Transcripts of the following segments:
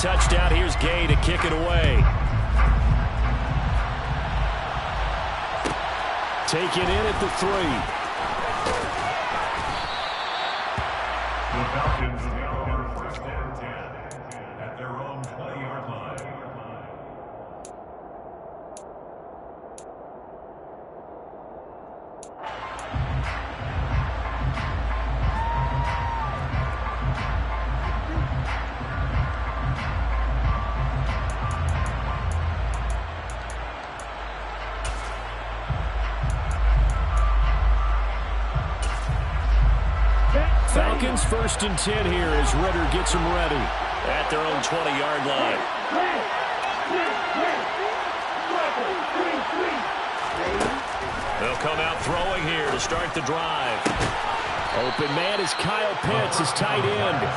touchdown. Here's Gay to kick it away. Taken in at the 3. The Falcons now first and 10 at their own 20-yard line. Falcons first and 10 here as Ritter gets them ready at their own 20-yard line. They'll come out throwing here to start the drive. Open man is Kyle Pitts, his tight end.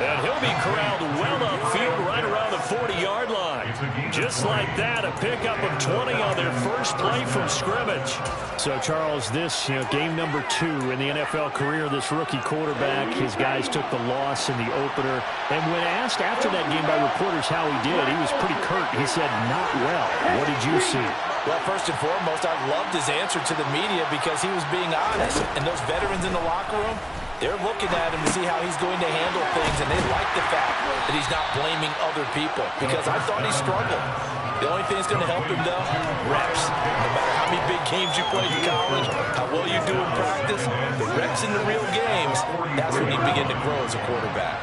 And he'll be corralled well upfield right around the 40-yard line. Just like that, a pickup of 20 on their first play from scrimmage. So, Charles, this game number 2 in the NFL career, this rookie quarterback, his guys took the loss in the opener. And when asked after that game by reporters how he did, he was pretty curt. He said, not well. What did you see? Well, first and foremost, I loved his answer to the media because he was being honest. And those veterans in the locker room, they're looking at him to see how he's going to handle things, and they like the fact that he's not blaming other people because I thought he struggled. The only thing that's going to help him, though, reps. No matter how many big games you played in college, how well you do in practice, the reps in the real games, that's when you begin to grow as a quarterback.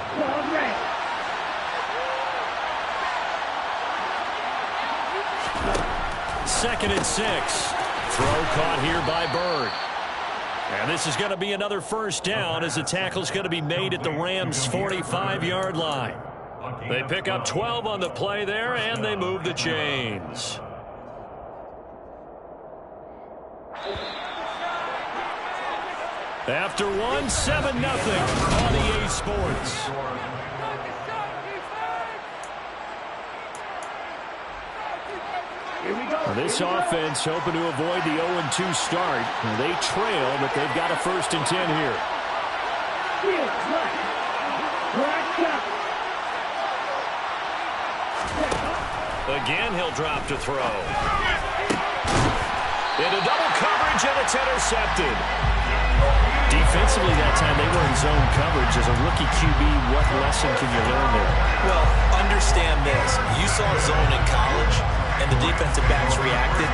Second and 6. Throw caught here by Bird. And this is going to be another first down as the tackle's going to be made at the Rams' 45-yard line. They pick up 12 on the play there, and they move the chains. After 1, 7-0 on EA Sports. This offense hoping to avoid the 0-2 start. They trail, but they've got a first and 10 here. Again, he'll drop to throw. Into double coverage, and it's intercepted. Defensively that time, they were in zone coverage. As a rookie QB, what lesson can you learn there? Well, understand this. You saw zone in college, and the defensive backs reacted,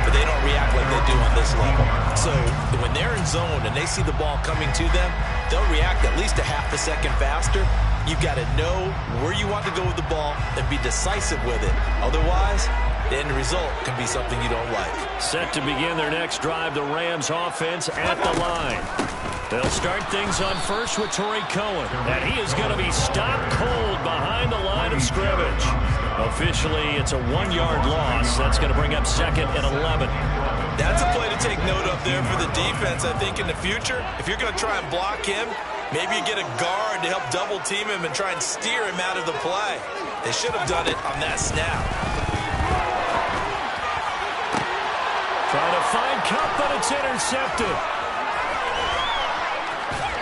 but they don't react like they do on this level. So when they're in zone and they see the ball coming to them, they'll react at least a half a second faster. You've got to know where you want to go with the ball and be decisive with it. Otherwise, the end result can be something you don't like. Set to begin their next drive, the Rams offense at the line. They'll start things on first with Torrey Cohen. And he is going to be stopped cold behind the line of scrimmage. Officially, it's a 1-yard loss. That's going to bring up second and 11. That's a play to take note of there for the defense. I think in the future, if you're going to try and block him, maybe you get a guard to help double team him and try and steer him out of the play. They should have done it on that snap. Trying to find Cup, but it's intercepted.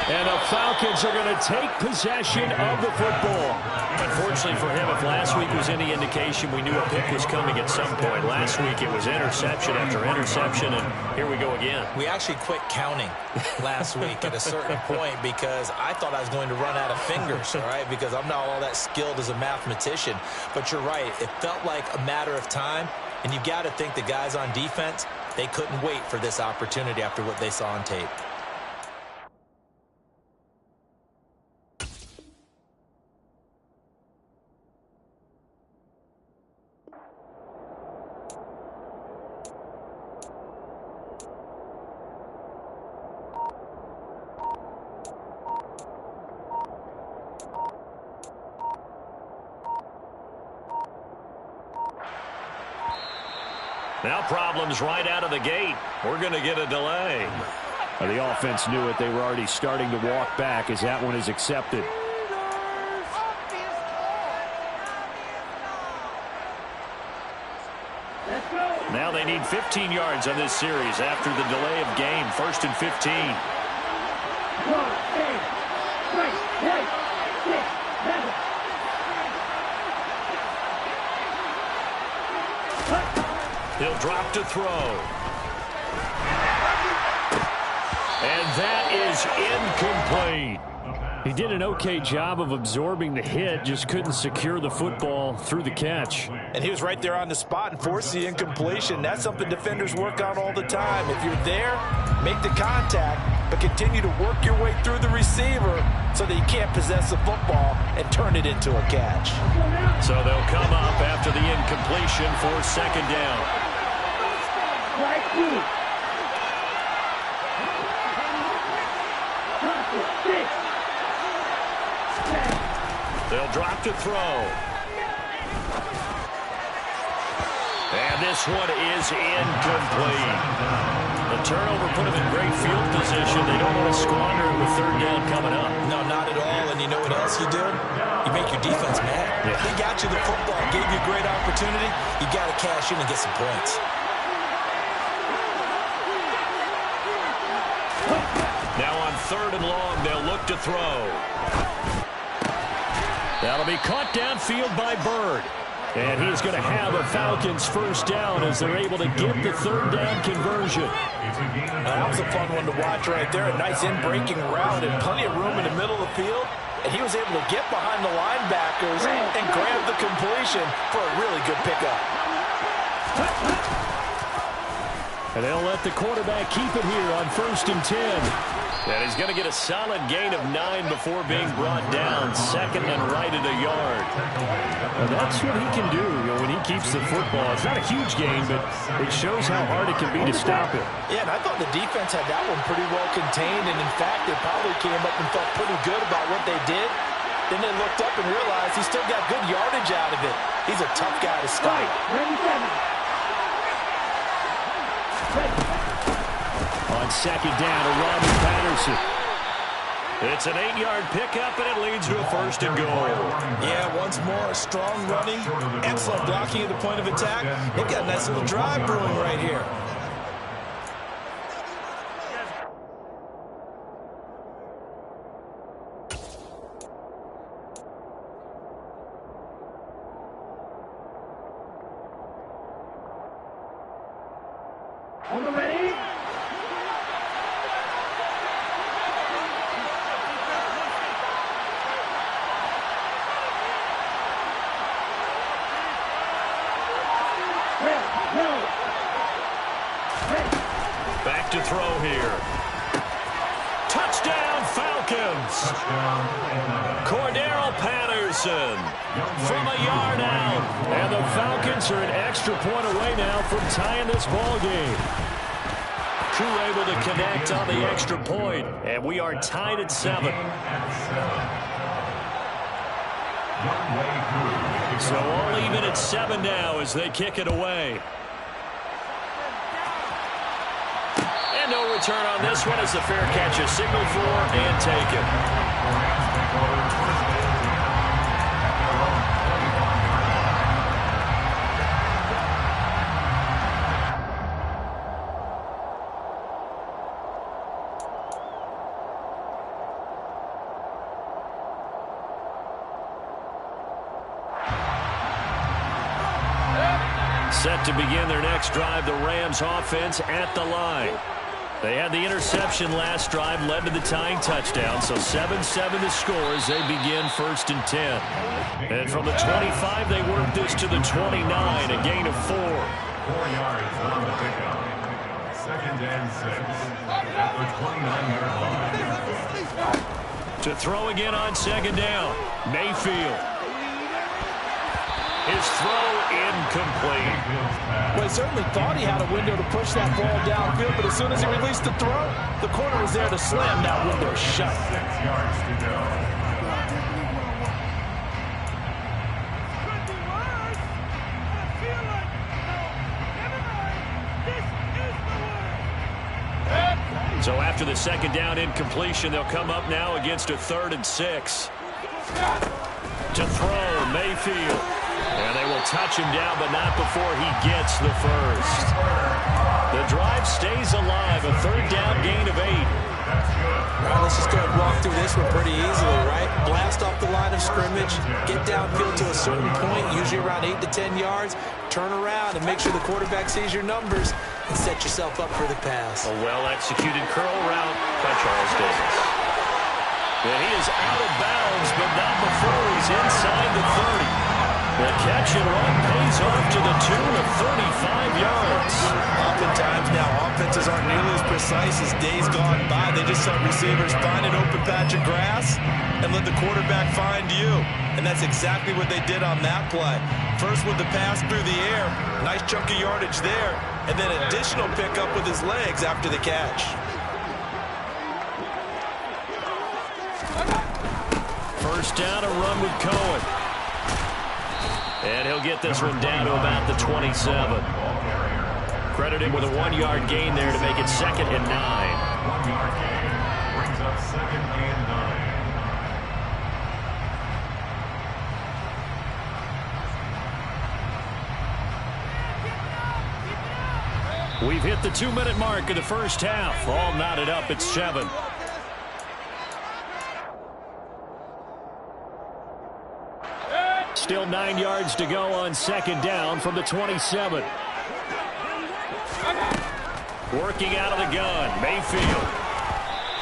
And the Falcons are going to take possession of the football. Unfortunately for him, if last week was any indication, we knew a pick was coming at some point. Last week it was interception after interception, and here we go again. We actually quit counting last week at a certain point because I thought I was going to run out of fingers, all right, because I'm not all that skilled as a mathematician. But you're right. It felt like a matter of time, and you've got to think the guys on defense, they couldn't wait for this opportunity after what they saw on tape. Now problems right out of the gate. We're going to get a delay. The offense knew it. They were already starting to walk back as that one is accepted. Now they need 15 yards on this series after the delay of game. First and 15. He'll drop to throw. And that is incomplete. He did an okay job of absorbing the hit, just couldn't secure the football through the catch. And he was right there on the spot and forced the incompletion. That's something defenders work on all the time. If you're there, make the contact, but continue to work your way through the receiver so that you can't possess the football and turn it into a catch. So they'll come up after the incompletion for second down. They'll drop to throw. And this one is incomplete. The turnover put them in great field position. They don't want to squander it with third down coming up. No, not at all. And you know what else you do? You make your defense mad. Yeah. They got you the football, gave you a great opportunity. You got to cash in and get some points. Now on third and long, they'll look to throw. That'll be caught downfield by Bird. And he's going to have a Falcons first down as they're able to get the third down conversion. That was a fun one to watch right there. A nice in-breaking route and plenty of room in the middle of the field. And he was able to get behind the linebackers and grab the completion for a really good pickup. And they'll let the quarterback keep it here on 1st and 10. And he's going to get a solid gain of 9 before being brought down. Second and right at a yard. And that's what he can do, when he keeps the football. It's not a huge gain, but it shows how hard it can be to stop it. Yeah, and I thought the defense had that one pretty well contained. And, in fact, they probably came up and felt pretty good about what they did. Then they looked up and realized he still got good yardage out of it. He's a tough guy to stop. On second down to Robert Patterson. It's an 8-yard pickup, and it leads to a first and goal. Yeah, once more, strong running, excellent blocking at the point of attack. They've got a nice little drive brewing right here. On the ready? Back to throw here. Touchdown, Falcons. Cordero Patterson from a yard out. And the Falcons are an extra point away now from tying this ball game. Crew able to connect on the extra point, and we are tied at 7. So all even at 7 now as they kick it away. And no return on this one as the fair catch is signaled for and taken. Set to begin their next drive, the Rams offense at the line. They had the interception last drive, led to the tying touchdown, so 7-7 the score as they begin 1st and 10. And from the 25, they work this to the 29, a gain of 4. 4 yards on the pickup. 2nd and 6 at the 29-yard line. To throw again on 2nd down, Mayfield. His throw incomplete. Well, he certainly thought he had a window to push that ball downfield, but as soon as he released the throw, the corner was there to slam that window shut. 6 yards to go. So after the 2nd down incompletion, they'll come up now against a 3rd and 6. To throw, Mayfield. And they will touch him down, but not before he gets the first. The drive stays alive, a 3rd down gain of 8. All right, let's just go ahead and walk through this one pretty easily, right? Blast off the line of scrimmage, get downfield to a certain point, usually around 8 to 10 yards, turn around and make sure the quarterback sees your numbers and set yourself up for the pass. A well-executed curl route by Charles Davis. And he is out of bounds, but not before he's inside the 30. The catch and run pays off to the tune of 35 yards. Oftentimes now, offenses aren't nearly as precise as days gone by. They just let receivers find an open patch of grass and let the quarterback find you. And that's exactly what they did on that play. First with the pass through the air, nice chunk of yardage there, and then additional pickup with his legs after the catch. First down, a run with Cohen. And he'll get this one down to about the 27. Credited with a 1-yard gain there to make it 2nd and 9. 1-yard gain brings up 2nd and 9. We've hit the 2-minute mark of the first half. All knotted up at 7. Still 9 yards to go on 2nd down from the 27. Working out of the gun, Mayfield.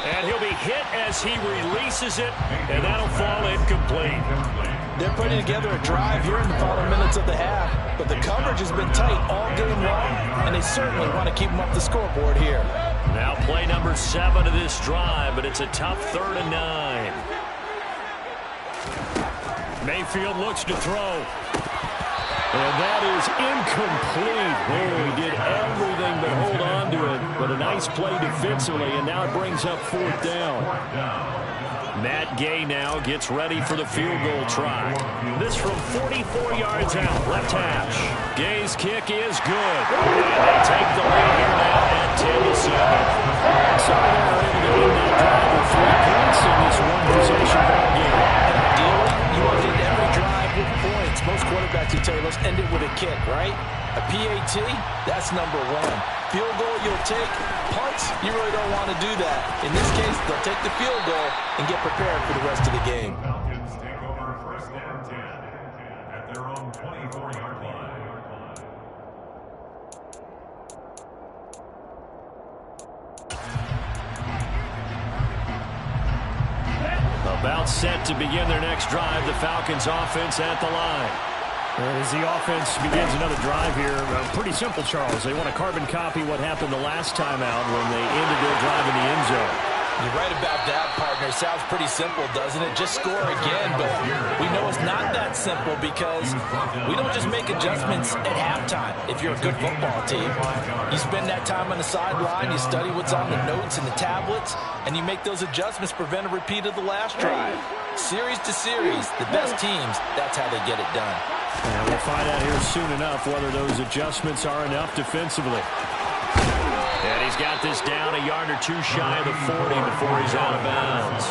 And he'll be hit as he releases it, and that'll fall incomplete. They're putting together a drive here in the final minutes of the half, but the coverage has been tight all game long, and they certainly want to keep them up the scoreboard here. Now play number 7 of this drive, but it's a tough 3rd and 9. Mayfield looks to throw. And that is incomplete. Oh, he did everything but hold on to it. But a nice play defensively, and now it brings up 4th down. Matt Gay now gets ready for the field goal try. This from 44 yards out, left hash. Gay's kick is good. And they take the lead here now at 10-7. So they're able to win that drive with 3 points in this one-possession ball game. Ideally, you want to end every drive with points. Most quarterbacks will tell you, let's end it with a kick, right? A PAT, that's number 1. Field goal, you'll take. Punts, you really don't want to do that. In this case, they'll take the field goal and get prepared for the rest of the game. Falcons take over 1st and 10 at their own 24-yard line. About set to begin their next drive, the Falcons offense at the line. As the offense begins another drive here, pretty simple, Charles. They want to carbon copy what happened the last time out when they ended their drive in the end zone. You're right about that, partner. Sounds pretty simple, doesn't it? Just score again, but we know it's not that simple because we don't just make adjustments at halftime. If you're a good football team, you spend that time on the sideline, you study what's on the notes and the tablets, and you make those adjustments, prevent a repeat of the last drive. Series to series, the best teams, that's how they get it done. And we'll find out here soon enough whether those adjustments are enough defensively. And he's got this down a yard or 2 shy of the 40 before he's out of bounds.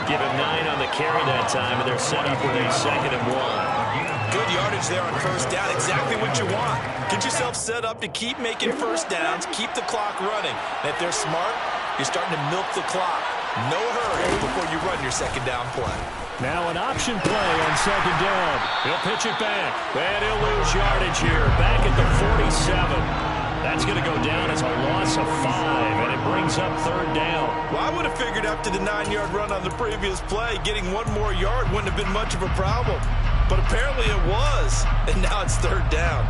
Give him 9 on the carry that time, and they're set up with a 2nd and 1. Good yardage there on 1st down, exactly what you want. Get yourself set up to keep making 1st downs, keep the clock running. And if they're smart, you're starting to milk the clock. No hurry before you run your 2nd down play. Now an option play on 2nd down. He'll pitch it back, and he'll lose yardage here. Back at the 47. That's going to go down as a loss of 5, and it brings up 3rd down. Well, I would have figured after the 9-yard run on the previous play, getting 1 more yard wouldn't have been much of a problem. But apparently it was, and now it's 3rd down.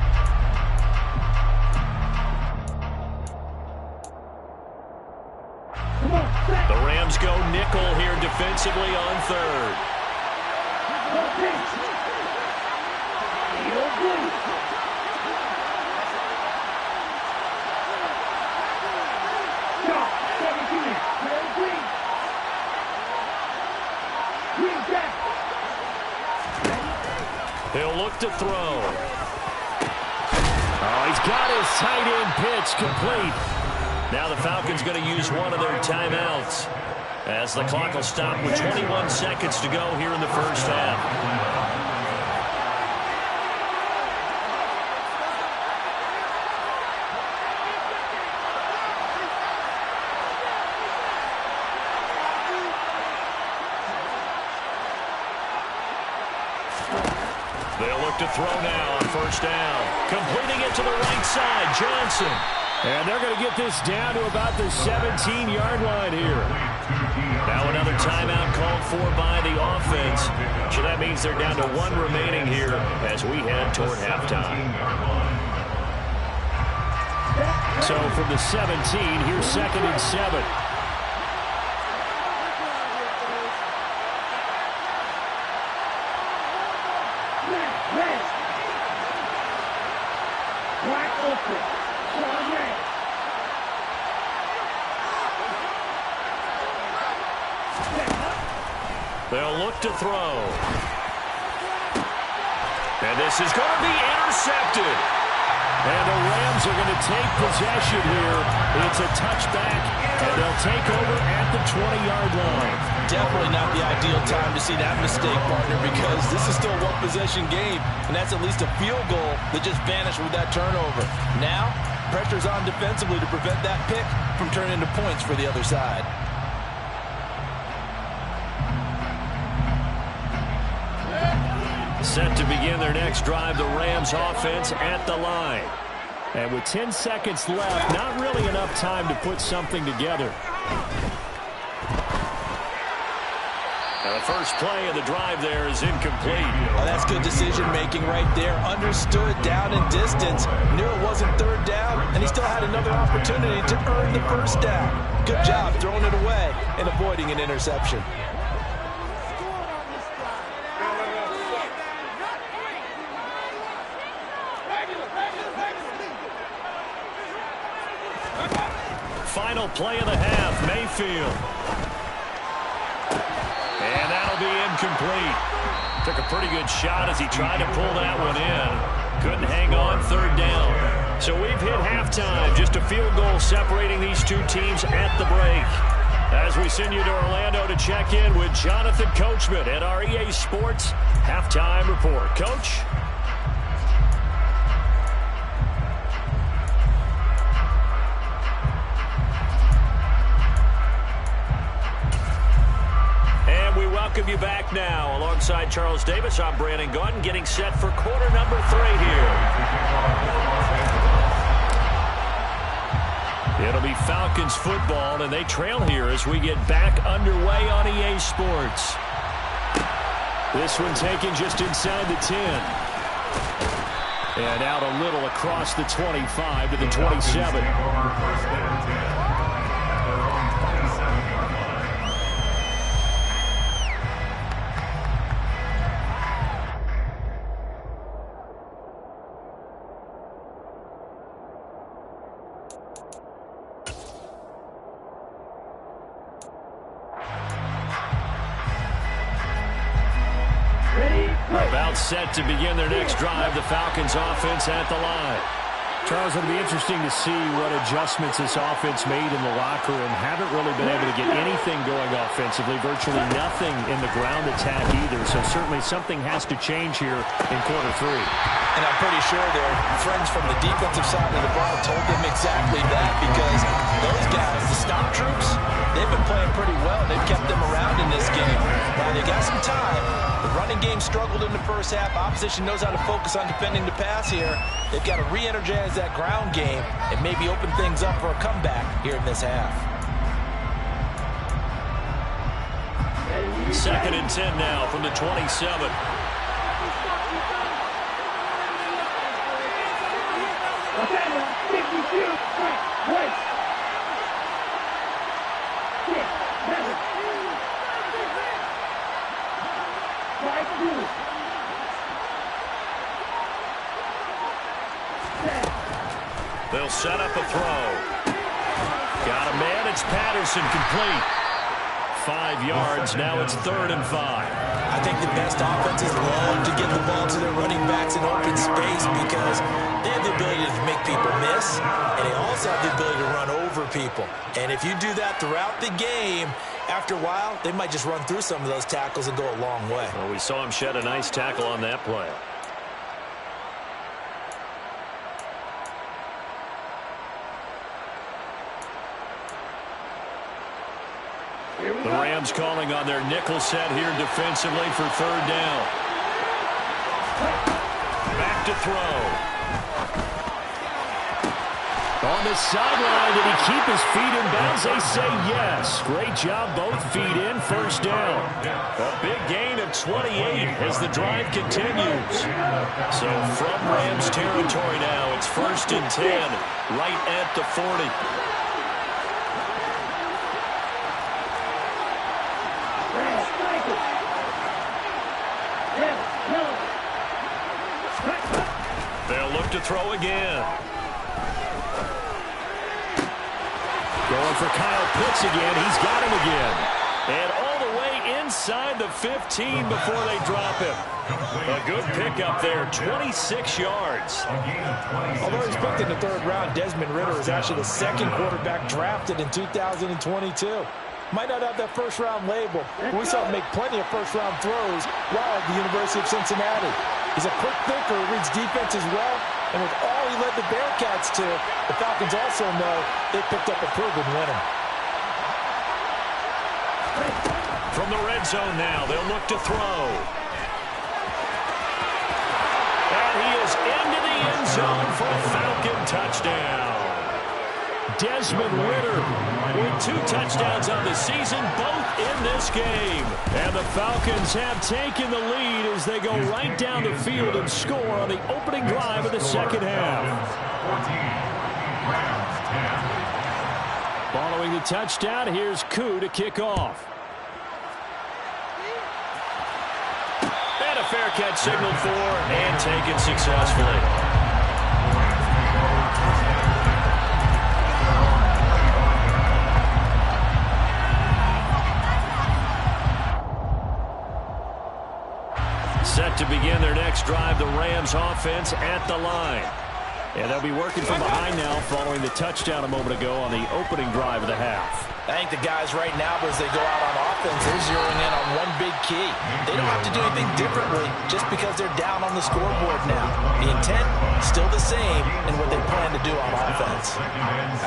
The Rams go nickel here defensively on 3rd. He'll look to throw. Oh, he's got his tight end pitch complete. Now the Falcons going to use one of their timeouts as the clock will stop with 21 seconds to go here in the first half. look to throw now on first down. Completing it to the right side, Johnson. And they're going to get this down to about the 17-yard line here. Now another timeout called for by the offense. So that means they're down to one remaining here as we head toward halftime. So from the 17, here's 2nd and 7. They'll look to throw. And this is going to be intercepted. And the Rams are going to take possession here. It's a touchback, and they'll take over at the 20-yard line. Definitely not the ideal time to see that mistake, partner, because this is still a one-possession game, and that's at least a field goal that just vanished with that turnover. Now, pressure's on defensively to prevent that pick from turning into points for the other side. Set to begin their next drive, the Rams offense at the line. And with 10 seconds left, not really enough time to put something together. Now the first play of the drive there is incomplete. Oh, that's good decision-making right there. Understood down and distance. Knew it wasn't third down, and he still had another opportunity to earn the first down. Good job throwing it away and avoiding an interception. Final play of the half, Mayfield. And that'll be incomplete. Took a pretty good shot as he tried to pull that one in. Couldn't hang on third down. So we've hit halftime. Just a field goal separating these two teams at the break. As we send you to Orlando to check in with Jonathan Coachman at our EA Sports Halftime Report. Coach? Welcome you back now. Alongside Charles Davis, I'm Brandon Gaudin, getting set for quarter number 3 here. It'll be Falcons football, and they trail here as we get back underway on EA Sports. This one taken just inside the 10. And out a little across the 25 to the 27. About set to begin their next drive, the Falcons offense at the line. Charles, it'll be interesting to see what adjustments this offense made in the locker room. Haven't really been able to get anything going offensively, virtually nothing in the ground attack either. So certainly something has to change here in quarter 3. And I'm pretty sure their friends from the defensive side of the ball told them exactly that, because those guys, the stop troops, they've been playing pretty well. They've kept them around in this game. While they got some time, the running game struggled in the first half. Opposition knows how to focus on defending the pass here. They've got to re-energize that ground game and maybe open things up for a comeback here in this half. 2nd and 10 now from the 27. They'll set up a throw. Got a man. It's Patterson, complete. 5 yards. Now it's 3rd and 5. I think the best offenses love to get the ball to their running backs in open space because they have the ability to make people miss, and they also have the ability to run over people. And if you do that throughout the game, after a while, they might just run through some of those tackles and go a long way. Well, we saw him shed a nice tackle on that play. The Rams calling on their nickel set here defensively for 3rd down. look to throw. On the sideline, did he keep his feet in bounds? They say yes. Great job, both feet in, first down. A big gain of 28 as the drive continues. So from Rams territory now, it's 1st and 10, right at the 40. They'll look to throw again. Going for Kyle Pitts again. He's got him again. And all the way inside the 15 before they drop him. A good pickup there, 26 yards. Although he's picked in the 3rd round, Desmond Ridder is actually the 2nd quarterback drafted in 2022. Might not have that 1st-round label, but we saw him make plenty of 1st-round throws while at the University of Cincinnati. He's a quick thinker, reads defense as well, and with all he led the Bearcats to, the Falcons also know they picked up a proven winner. From the red zone now, they'll look to throw. And he is into the end zone for a Falcon touchdown. Desmond Ridder with 2 touchdowns on the season, both in this game. And the Falcons have taken the lead as they go right down the field and score on the opening drive of the second half. 14, Rams 10. Following the touchdown, here's Koo to kick off. And a fair catch signaled for and taken successfully. Set to begin their next drive, the Rams offense at the line. And they'll be working from behind now following the touchdown a moment ago on the opening drive of the half. I think the guys right now, as they go out on offense, they're zeroing in on one big key. They don't have to do anything differently just because they're down on the scoreboard now. The intent, still the same in what they plan to do on offense.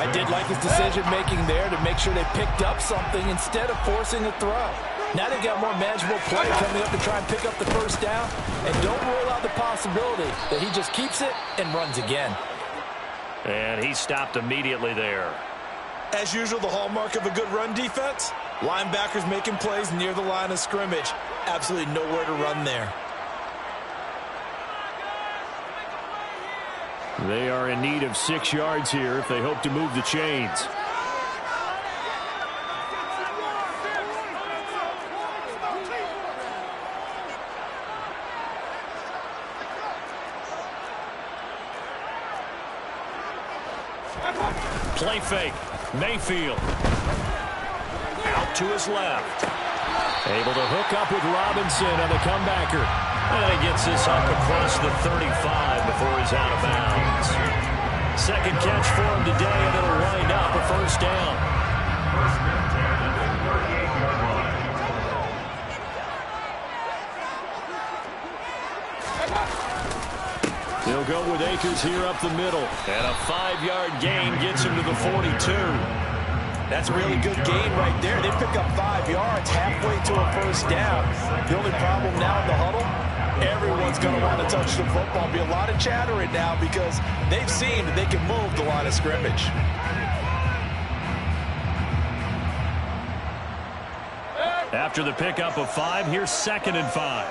I did like his decision-making there to make sure they picked up something instead of forcing a throw. Now they've got more manageable play coming up to try and pick up the 1st down. And don't rule out the possibility that he just keeps it and runs again. And he stopped immediately there. As usual, the hallmark of a good run defense, linebackers making plays near the line of scrimmage. Absolutely nowhere to run there. They are in need of 6 yards here if they hope to move the chains. Play fake. Mayfield. Out to his left. Able to hook up with Robinson on the comebacker. And he gets this up across the 35 before he's out of bounds. 2nd catch for him today, and it'll wind up a 1st down. He'll go with Akers here up the middle. And a 5-yard gain gets him to the 42. That's a really good gain right there. They pick up 5 yards halfway to a 1st down. The only problem now in the huddle, everyone's going to want to touch the football. Be a lot of chatter right now because they've seen that they can move the line of scrimmage. After the pickup of 5, here's 2nd and 5.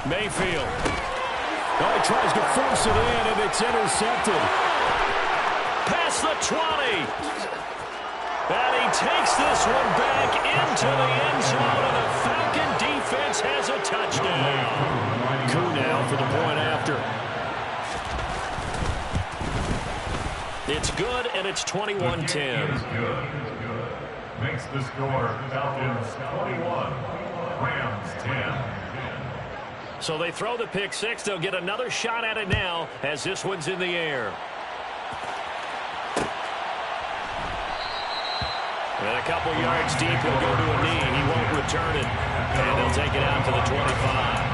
Mayfield. Oh, he tries to force it in, and it's intercepted. Past the 20. And he takes this one back into the end zone, and the Falcon defense has a touchdown. Koo now for the point after. It's good, and it's 21-10. Makes the score Falcons 21, Rams 10. So they throw the pick 6. They'll get another shot at it now as this one's in the air. And a couple yards deep, he'll go to a knee. He won't return it. And they'll take it out to the 25.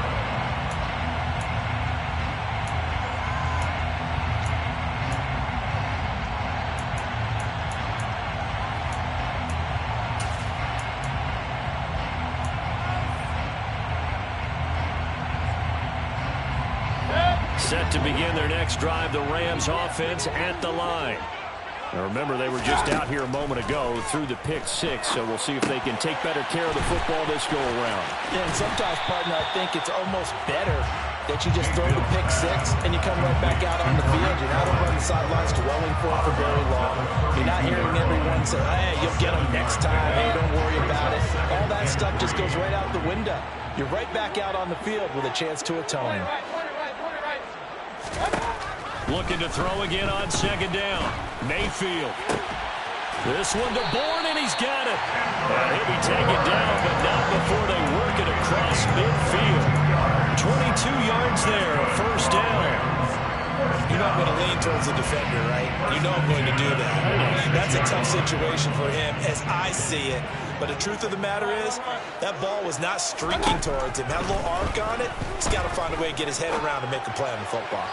to begin their next drive. The Rams offense at the line. Now remember, they were just out here a moment ago through the pick six, so we'll see if they can take better care of the football this go around. Yeah, and sometimes, partner, I think it's almost better that you just throw the pick six and you come right back out on the field. You're not over on the sidelines dwelling for very long. You're not hearing everyone say, hey, you'll get them next time. Hey, don't worry about it. All that stuff just goes right out the window. You're right back out on the field with a chance to atone. Looking to throw again on second down. Mayfield. This one to Bourne, and he's got it. He'll be taken down, but not before they work it across midfield. 22 yards there, a first down. You know I'm going to lean towards the defender, right? You know I'm going to do that. That's a tough situation for him as I see it. But the truth of the matter is, that ball was not streaking towards him. Had a little arc on it. He's got to find a way to get his head around and make a play on the football.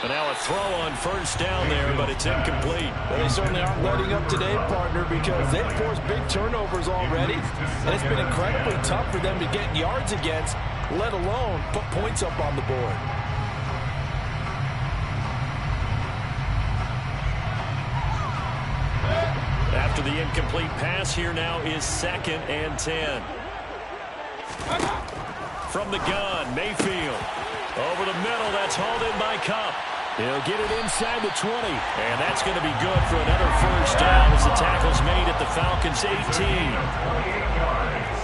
And now a throw on first down there, but it's incomplete. Well, they certainly aren't letting up today, partner, because they've forced big turnovers already. And it's been incredibly tough for them to get yards against, let alone put points up on the board. After the incomplete pass, here now is 2nd and 10. From the gun, Mayfield. Over the middle, that's hauled in by Cup. He'll get it inside the 20. And that's going to be good for another first down as the tackle's made at the Falcons' 18. 28 yards.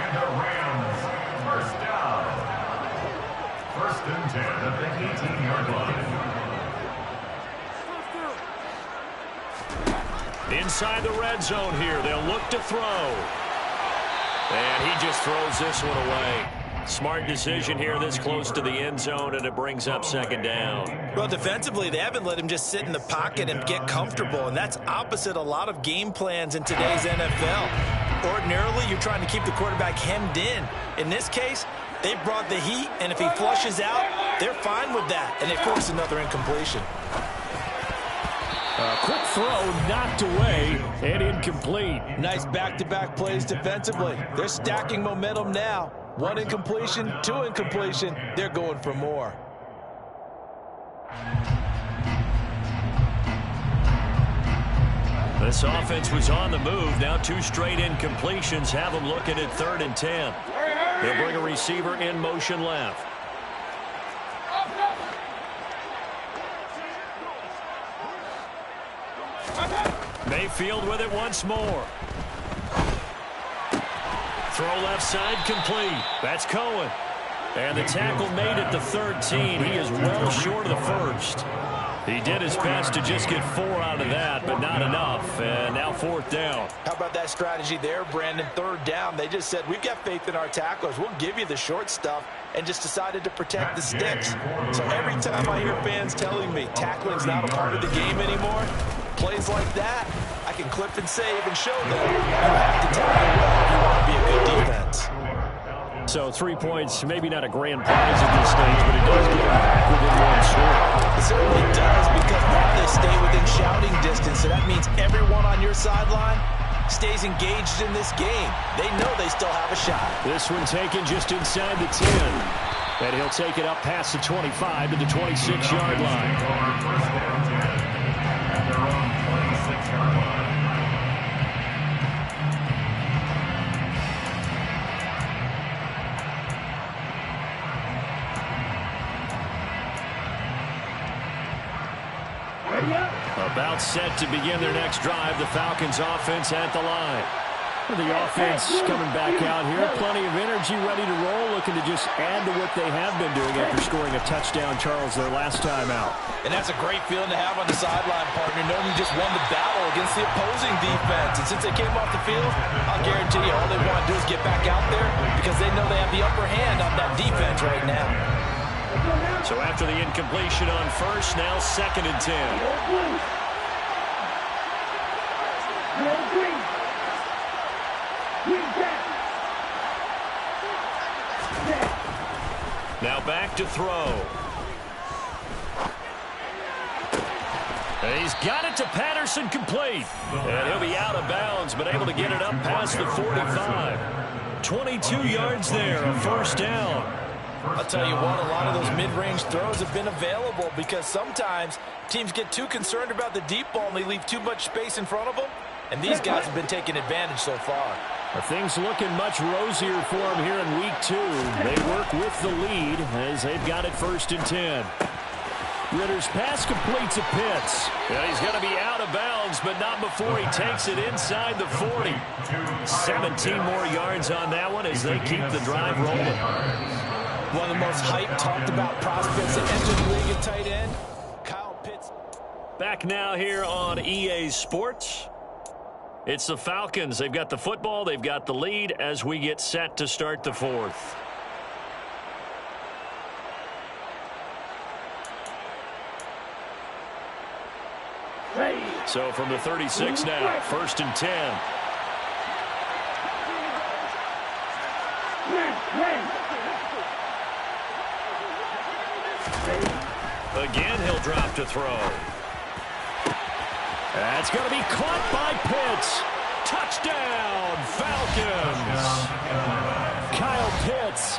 And the Rams, first down. 1st and 10 at the 18-yard line. Inside the red zone here, they'll look to throw. And he just throws this one away. Smart decision here this close to the end zone, and it brings up 2nd down. Well, defensively, they haven't let him just sit in the pocket and get comfortable, and that's opposite a lot of game plans in today's NFL. Ordinarily, you're trying to keep the quarterback hemmed in. In this case, they brought the heat, and if he flushes out, they're fine with that, and they force another incompletion. Quick throw, knocked away, and incomplete. Nice back-to-back plays defensively. They're stacking momentum now. 1 incompletion, 2 incompletion. They're going for more. This offense was on the move. Now 2 straight incompletions have them looking at 3rd and 10. They'll bring a receiver in motion left. Mayfield with it once more. Throw left side complete. That's Cohen. And the tackle made at the 13. He is well short of the first. He did his best to just get 4 out of that, but not enough. And now 4th down. How about that strategy there, Brandon? 3rd down. They just said, we've got faith in our tacklers. We'll give you the short stuff, and just decided to protect the sticks. So every time I hear fans telling me tackling's not a part of the game anymore, plays like that, I can clip and save and show them you have to tackle well if you want to be a good defense. So 3 points, maybe not a grand prize at this stage, but it does get them back within 1 score. It certainly does, because now they stay within shouting distance, so that means everyone on your sideline stays engaged in this game. They know they still have a shot. This one taken just inside the 10. And he'll take it up past the 25 to the 26-yard line. About set to begin their next drive. The Falcons offense at the line. The offense coming back out here. Plenty of energy, ready to roll, looking to just add to what they have been doing after scoring a touchdown, Charles, their last time out. And that's a great feeling to have on the sideline, partner, knowing you just won the battle against the opposing defense. And since they came off the field, I'll guarantee you all they want to do is get back out there because they know they have the upper hand on that defense right now. So after the incompletion on first, now 2nd and 10. Now back to throw. And he's got it to Patterson, complete. And he'll be out of bounds, but able to get it up past the 45. 22 yards there, a first down. I'll tell you what, a lot of those mid-range throws have been available because sometimes teams get too concerned about the deep ball and they leave too much space in front of them. And these guys have been taking advantage so far. Things looking much rosier for them here in week 2. They work with the lead as they've got it 1st and 10. Ritter's pass completes at Pitts. Yeah, he's going to be out of bounds, but not before he takes it inside the 40. 17 more yards on that one as they keep the drive rolling. One of the most hyped, talked about prospects that entered the league at tight end, Kyle Pitts. Back now here on EA Sports. It's the Falcons. They've got the football. They've got the lead as we get set to start the 4th. So from the 36 now, 1st and 10. Again, he'll drop to throw. That's going to be caught by Pitts. Touchdown, Falcons. Kyle Pitts,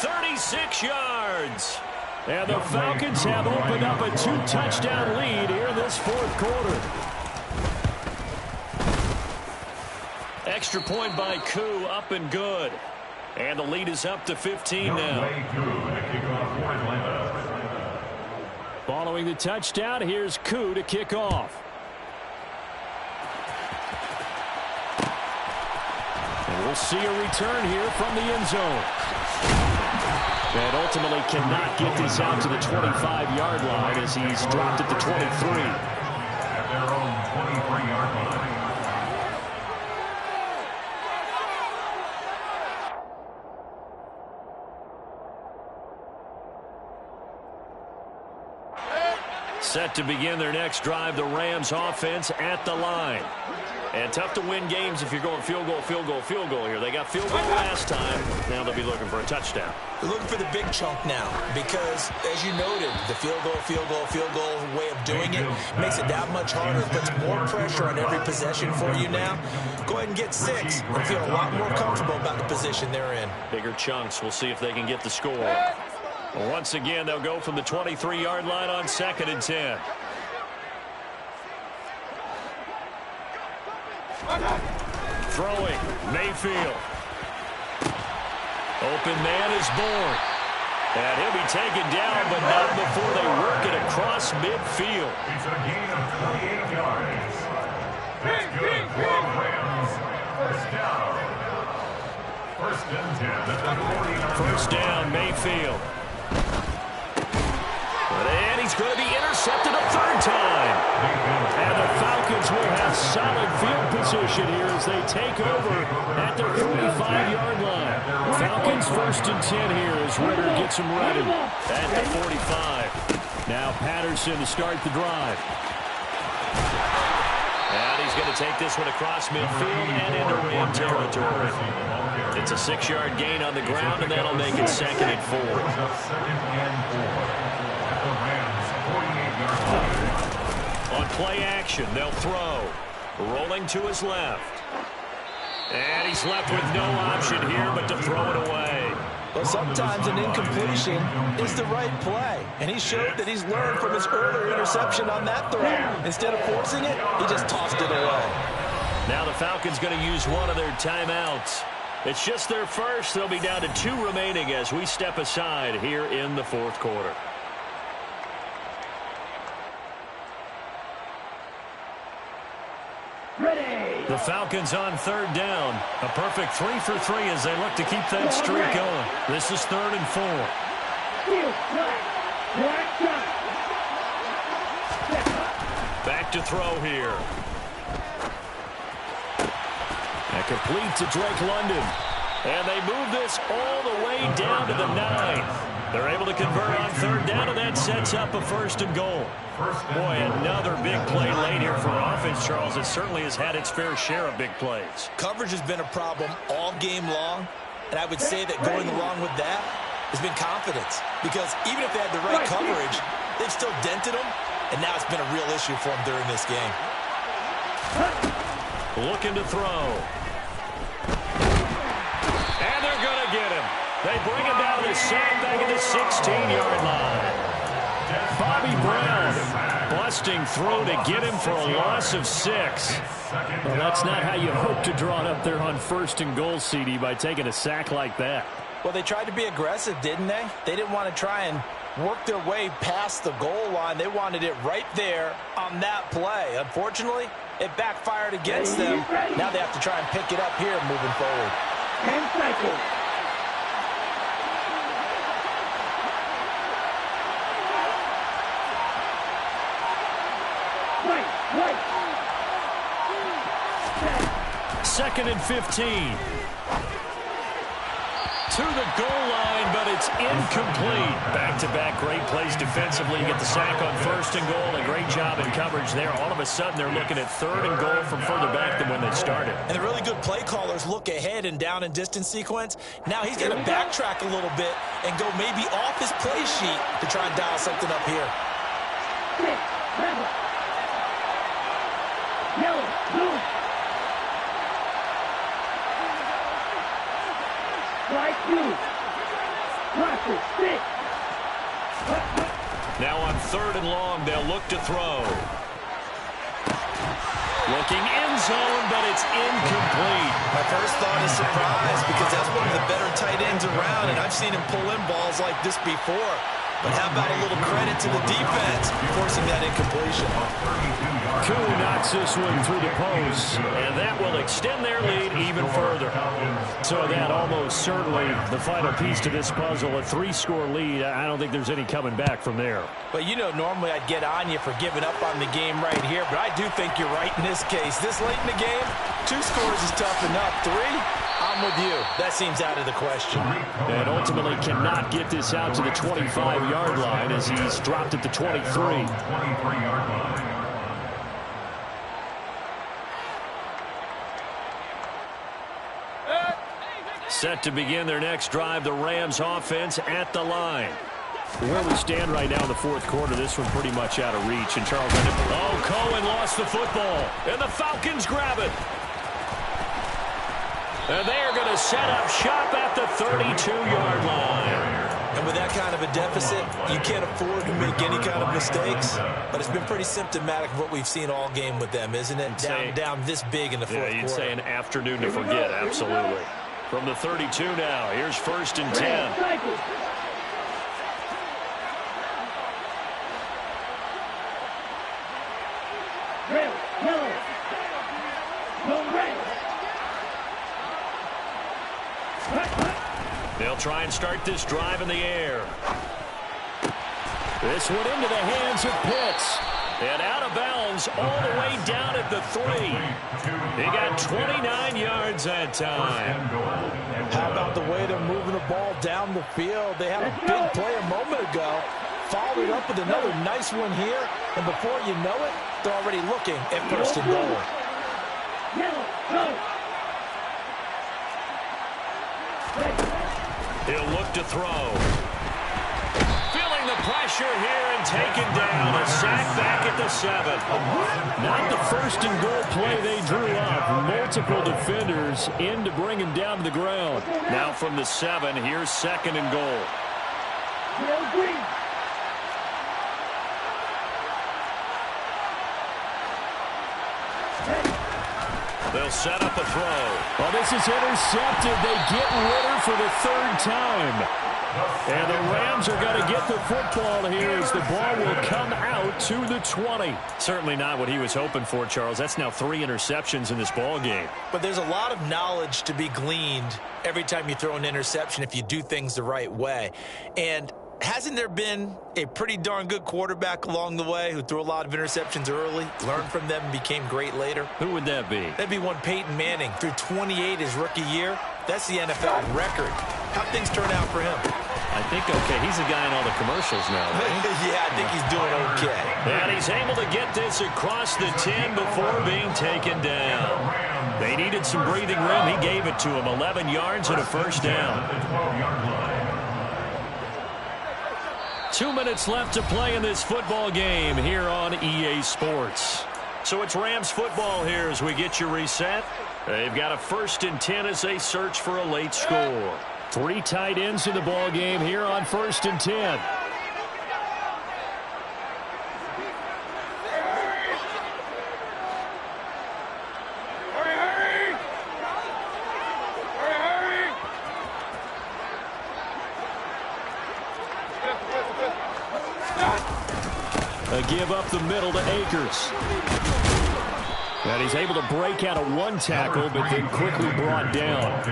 36 yards. And the Falcons have opened up a 2-touchdown lead here in this 4th quarter. Extra point by Koo, up and good. And the lead is up to 15 now. Following the touchdown, here's Koo to kick off. And we'll see a return here from the end zone. And ultimately cannot get this out to the 25-yard line as he's dropped at the 23. At their own 23-yard line. Set to begin their next drive, the Rams offense at the line. And tough to win games if you're going field goal, field goal, field goal here. They got field goal last time. Now they'll be looking for a touchdown. They're looking for the big chunk now because, as you noted, the field goal way of doing it makes it that much harder. It puts more pressure on every possession for you now. Go ahead and get 6 and feel a lot more comfortable about the position they're in. Bigger chunks. We'll see if they can get the score. Once again, they'll go from the 23-yard line on 2nd and 10. Throwing, Mayfield. Open man is born. And he'll be taken down, but not before they work it across midfield. It's a gain of 28 yards. That's good for Rams. 1st down. 1st and 10 at the 40-yard line. 1st down, Mayfield. And he's going to be intercepted a 3rd time. And the Falcons will have solid field position here as they take over at their 45-yard line. Falcons 1st and 10 here as Ritter gets them ready at the 45. Now Patterson to start the drive. And he's going to take this one across midfield and into Ram territory. It's a 6-yard gain on the ground, and that'll make it 2nd and 4. On play action, they'll throw. Rolling to his left. And he's left with no option here but to throw it away. Well, sometimes an incompletion is the right play. And he showed that he's learned from his earlier interception on that throw. Instead of forcing it, he just tossed it away. Now the Falcons going to use one of their timeouts. It's just their first. They'll be down to 2 remaining as we step aside here in the 4th quarter. The Falcons on 3rd down. A perfect 3 for 3 as they look to keep that streak going. This is 3rd and 4. Back to throw here. And complete to Drake London. And they move this all the way down to the 9. They're able to convert on 3rd down, and that sets up a 1st and goal. Boy, another big play late here for offense, Charles. It certainly has had its fair share of big plays. Coverage has been a problem all game long, and I would say that going along with that has been confidence. Because even if they had the right coverage, they've still dented them, and now it's been a real issue for them during this game. Looking to throw. And they're going to get him. They bring him down to the sack back at the 16-yard line. Bobby Brown busting through to get him for a loss of 6. Well, that's not how you hope to draw it up there on 1st and goal, CD, by taking a sack like that. Well, they tried to be aggressive, didn't they? They didn't want to try and work their way past the goal line. They wanted it right there on that play. Unfortunately, it backfired against them. Now they have to try and pick it up here moving forward. 10 seconds. Right. 2nd and 15. To the goal line, but it's incomplete. Back-to-back great plays defensively. You get the sack on 1st and goal. A great job in coverage there. All of a sudden, they're looking at 3rd and goal from further back than when they started. And the really good play callers look ahead and down and distance sequence. Now he's going to backtrack a little bit and go maybe off his play sheet to try and dial something up here. 6, 7. Yellow, blue. Strike 2. Process 6. Now on 3rd and long, they'll look to throw. Looking end zone, but it's incomplete. My first thought is surprise because that's one of the better tight ends around, and I've seen him pull in balls like this before. But how about a little credit to the defense forcing that incompletion? Koo knocks this one through the post, and that will extend their lead even further. So that almost certainly the final piece to this puzzle, a 3-score lead. I don't think there's any coming back from there. But, you know, normally I'd get on you for giving up on the game right here, but I do think you're right in this case. This late in the game, 2 scores is tough enough. 3, I'm with you. That seems out of the question. And ultimately cannot get this out to the 25-yard line as he's dropped at the 23. 23-yard line. Set to begin their next drive, the Rams offense at the line. Where we stand right now in the 4th quarter, this one pretty much out of reach. And Charles, Cohen lost the football, and the Falcons grab it. And they are going to set up shop at the 32-yard line. And with that kind of a deficit, you can't afford to make any kind of mistakes. But it's been pretty symptomatic of what we've seen all game with them, isn't it? Down this big in the 4th quarter. Yeah, you'd say an afternoon to forget, absolutely. From the 32 now, here's 1st and 10. They'll try and start this drive in the air. This one into the hands of Pitts. And out of bounds all the way down at the 3. He got 29 yards that time. How about the way they're moving the ball down the field? They had a big play a moment ago. Followed it up with another nice one here. And before you know it, they're already looking at 1st and goal. He'll look to throw. Feeling the pressure here and taken down. A sack back at the 7. Not the 1st and goal play they drew up. Multiple defenders in to bring him down to the ground. Now from the 7, here's 2nd and goal. They'll set up a throw. Well, this is intercepted. They get Ritter for the 3rd time. And the Rams are going to get the football here as the ball will come out to the 20. Certainly not what he was hoping for, Charles. That's now 3 interceptions in this ball game. But there's a lot of knowledge to be gleaned every time you throw an interception if you do things the right way. And hasn't there been a pretty darn good quarterback along the way who threw a lot of interceptions early, learned from them, and became great later? Who would that be? That'd be one Peyton Manning. Threw 28 his rookie year. That's the NFL record. How'd things turn out for him? I think okay. He's the guy in all the commercials now, right? Yeah, I think he's doing okay. And he's able to get this across the 10 before being taken down. They needed some breathing room. He gave it to him. 11 yards and a 1st down. 2 minutes left to play in this football game here on EA Sports. So it's Rams football here as we get you reset. They've got a 1st and 10 as they search for a late score. Three tight ends in the ball game here on 1st and 10. A give up the middle to Akers. And he's able to break out of one tackle, but then quickly brought down.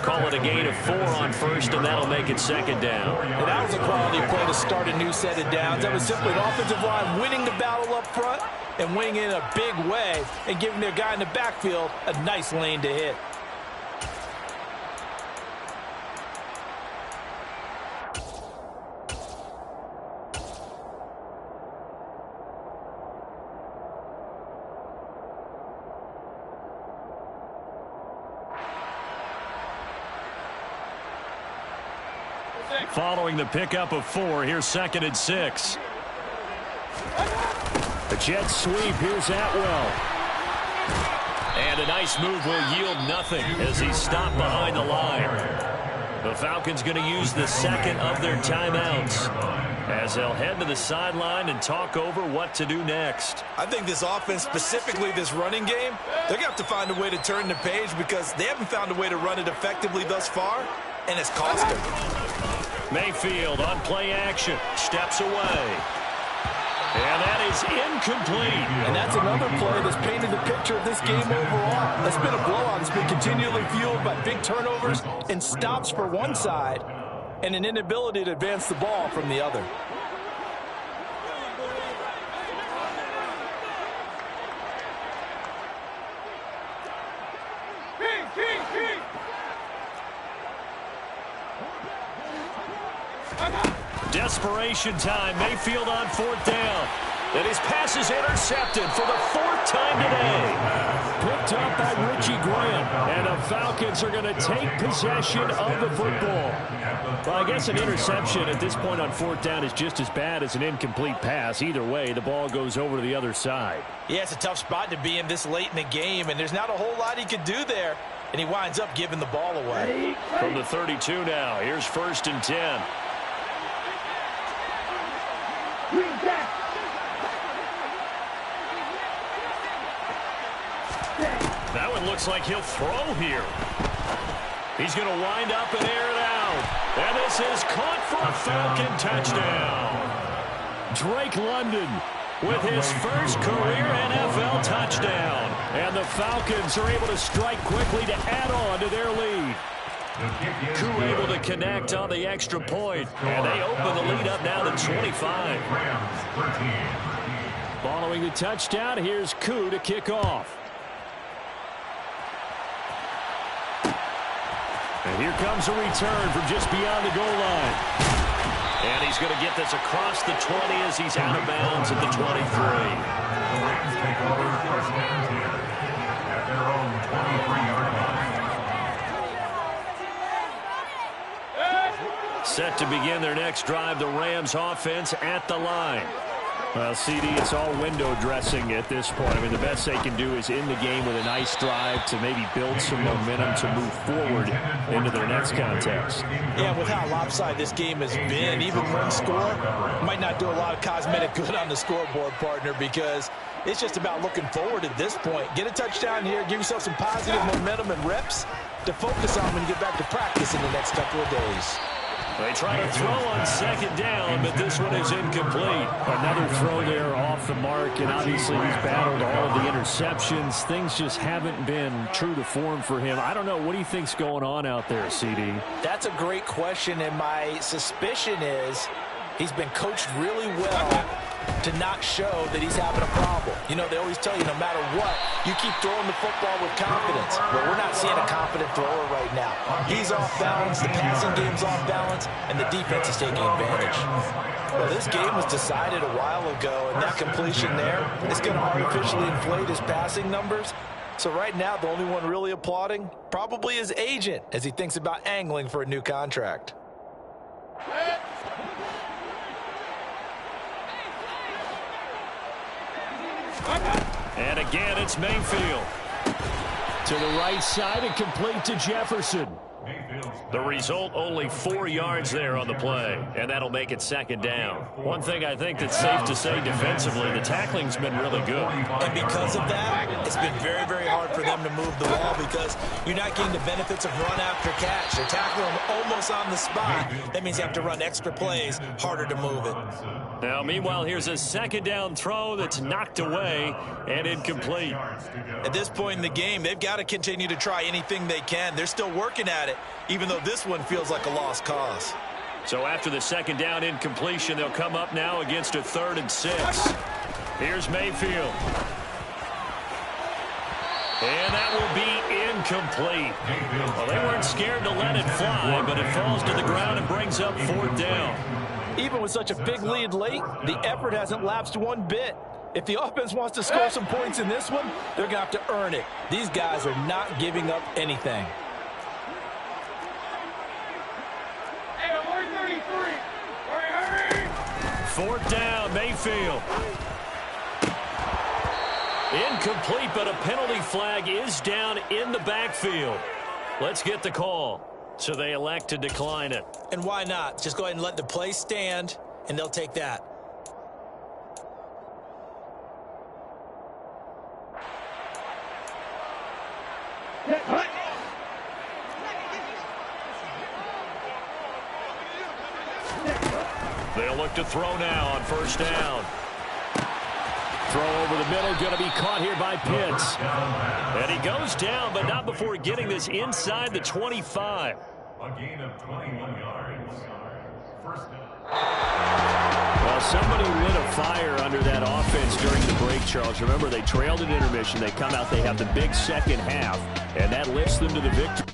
Call it a gain of 4 on 1st, and that'll make it 2nd down. And that was a quality play to start a new set of downs. That was simply an offensive line winning the battle up front and winning it in a big way and giving their guy in the backfield a nice lane to hit. Following the pickup of 4, here's 2nd and 6. The jet sweep, here's Atwell. And a nice move will yield nothing as he's stopped behind the line. The Falcons going to use the 2nd of their timeouts as they'll head to the sideline and talk over what to do next. I think this offense, specifically this running game, they're going to have to find a way to turn the page because they haven't found a way to run it effectively thus far, and it's cost them. Mayfield on play action, steps away. And that is incomplete. And that's another play that's painted the picture of this game overall. It's been a blowout. It's been continually fueled by big turnovers and stops for one side and an inability to advance the ball from the other. Desperation time. Mayfield on 4th down. And his pass is intercepted for the 4th time today. Picked up by Richie Graham. And the Falcons are going to take possession of the football. Well, I guess an interception at this point on 4th down is just as bad as an incomplete pass. Either way, the ball goes over to the other side. Yeah, it's a tough spot to be in this late in the game, and there's not a whole lot he could do there. And he winds up giving the ball away. From the 32 now, here's 1st and 10. That one looks like he'll throw here. He's going to wind up and air it out. And this is caught for a Falcon touchdown. Drake London with his first career NFL touchdown. And the Falcons are able to strike quickly to add on to their lead. Koo able to connect on the extra point, and they open the lead up now to 25. Following the touchdown, here's Koo to kick off. And here comes a return from just beyond the goal line. And he's going to get this across the 20 as he's out of bounds at the 23. The Rams take over 1st and 10 at their own 23-yard line. Set to begin their next drive, the Rams offense at the line. Well, CD, it's all window dressing at this point. I mean, the best they can do is end the game with a nice drive to maybe build some momentum to move forward into their next contest. Yeah, with how lopsided this game has been, even one score might not do a lot of cosmetic good on the scoreboard, partner, because it's just about looking forward at this point. Get a touchdown here, give yourself some positive momentum and reps to focus on when you get back to practice in the next couple of days. They try to throw on 2nd down, but this one is incomplete. Another throw there off the mark, and obviously he's battled all of the interceptions. Things just haven't been true to form for him. I don't know. What do you think's going on out there, CD? That's a great question, and my suspicion is he's been coached really well to not show that he's having a problem. You know, they always tell you no matter what, you keep throwing the football with confidence. But we're not seeing a confident thrower right now. He's off balance, the passing game's off balance, and the defense is taking advantage. Well, this game was decided a while ago, and that completion there is going to artificially inflate his passing numbers. So right now, the only one really applauding probably his agent as he thinks about angling for a new contract. And again, it's Mayfield. To the right side and complete to Jefferson. The result, only 4 yards there on the play, and that'll make it second down. One thing I think that's safe to say defensively, the tackling's been really good. And because of that, it's been very, very hard for them to move the ball because you're not getting the benefits of run after catch. They're tackling them almost on the spot. That means you have to run extra plays, harder to move it. Now, meanwhile, here's a second down throw that's knocked away and incomplete. At this point in the game, they've got to continue to try anything they can. They're still working at it, even though this one feels like a lost cause. So after the second down incompletion, they'll come up now against a 3rd and 6. Here's Mayfield. And that will be incomplete. Well, they weren't scared to let it fly, but it falls to the ground and brings up 4th down. Even with such a big lead late, the effort hasn't lapsed one bit. If the offense wants to score some points in this one, they're going to have to earn it. These guys are not giving up anything. Hey, 133. Hurry, hurry. 4th down, Mayfield. Incomplete, but a penalty flag is down in the backfield. Let's get the call. So they elect to decline it. And why not? Just go ahead and let the play stand, and they'll take that. They'll look to throw now on 1st down. Throw over the middle, going to be caught here by Pitts. And he goes down, but not before getting this inside the 25. A gain of 21 yards. First down. Well, somebody lit a fire under that offense during the break, Charles. Remember, they trailed at intermission. They come out, they have the big second half, and that lifts them to the victory.